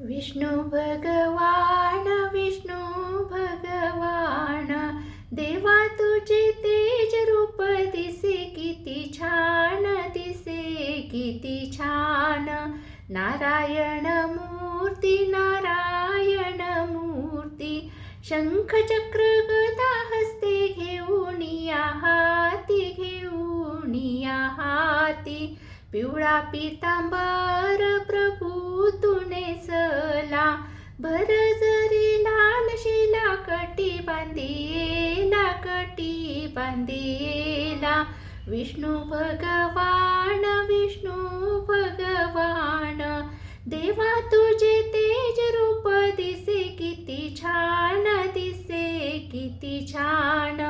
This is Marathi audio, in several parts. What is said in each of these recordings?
विष्णू भगवान विष्णू भगवान, देवा तुझे तेज रूप दिसे किती छान, दिसे किती छान. नारायण मूर्ती नारायण मूर्ती, शंख चक्र गदा हस्ते घेऊन या हाती, घेऊन या हाती. पिवळा पितांबर प्रभू तू नेसला, भर जरी लाल शिला कटी बांधिला, कटी बांधिला. विष्णू भगवान विष्णू भगवान, देवा तुझे तेज रूप दिसे किती छान, दिसे किती छान.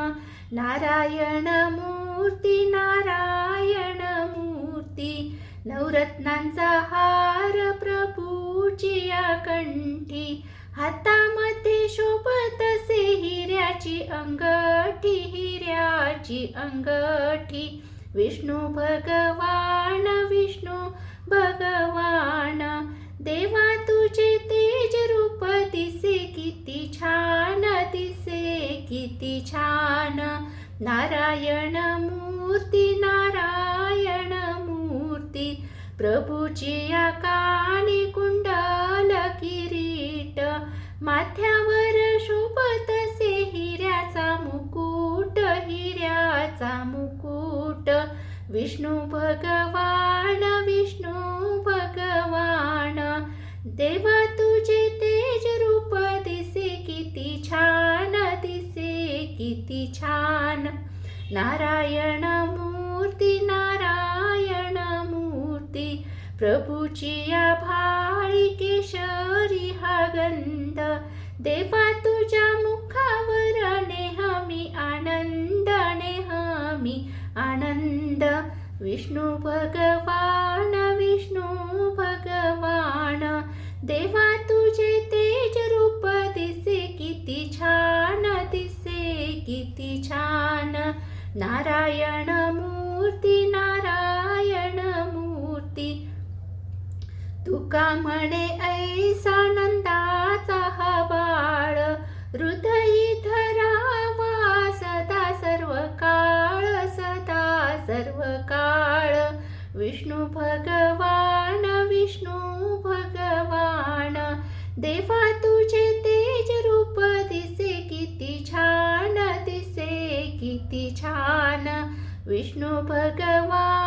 नारायण मूर्ती नारायण मूर्ती, नवरत्नांचा हार प्रभूची या कंठी. हातामध्ये शोभतसे हिऱ्याची अंगठी, हिऱ्याची अंगठी. विष्णू भगवान विष्णू भगवान, देवा तुझे तेज रूप दिसे किती छान, दिसे किती छान. नारायण मूर्ती नारायण मूर्ती, प्रभूची या कानी कुंडल किरीट. माथ्यावर शोभतसे हिऱ्याचा मुकुट, हिऱ्याचा मुकुट. विष्णू भगवान विष्णू भगवान, देवा तुझे तेज रूप दिसे किती छान, दिसे किती छान. नारायण मूर्ती नारायण मूर्ती, प्रभूची या भाळी केशरी हा गंध. देवा तुझ्या मुखावर नेहमी आनंद, नेहमी आनंद. विष्णू भगवान विष्णू भगवान, देवा तुझे तेज रूप दिसे किती छान, दिसे किती छान. नारायण मूर्ती नारायण मूर्ती, तुका म्हणे ऐसा नंदाचा हा बाळ, हृदयी धरावा सदा सर्व काळ, सदा सर्व काळ. विष्णू भगवान विष्णू भगवान, देवा तुझे तेज रूप दिसे किती छान, दिसे किती छान. विष्णू भगवान